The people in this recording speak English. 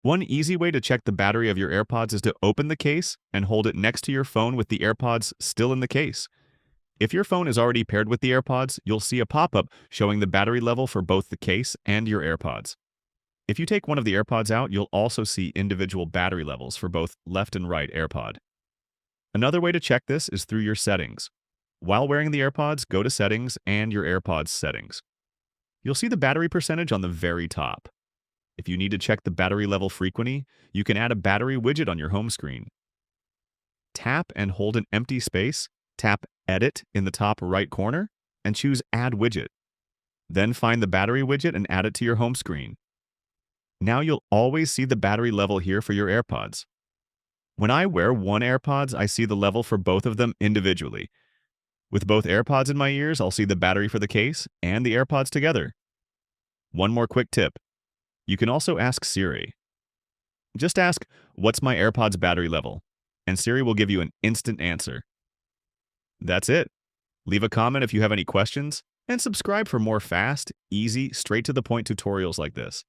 One easy way to check the battery of your AirPods is to open the case and hold it next to your phone with the AirPods still in the case. If your phone is already paired with the AirPods, you'll see a pop-up showing the battery level for both the case and your AirPods. If you take one of the AirPods out, you'll also see individual battery levels for both left and right AirPod. Another way to check this is through your settings. While wearing the AirPods, go to Settings and your AirPods settings. You'll see the battery percentage on the very top. If you need to check the battery level frequently, you can add a battery widget on your home screen. Tap and hold an empty space, tap Edit in the top right corner, and choose Add Widget. Then find the battery widget and add it to your home screen. Now you'll always see the battery level here for your AirPods. When I wear one AirPods, I see the level for both of them individually. With both AirPods in my ears, I'll see the battery for the case and the AirPods together. One more quick tip. You can also ask Siri. Just ask, "What's my AirPods battery level?" and Siri will give you an instant answer. That's it. Leave a comment if you have any questions, and subscribe for more fast, easy, straight-to-the-point tutorials like this.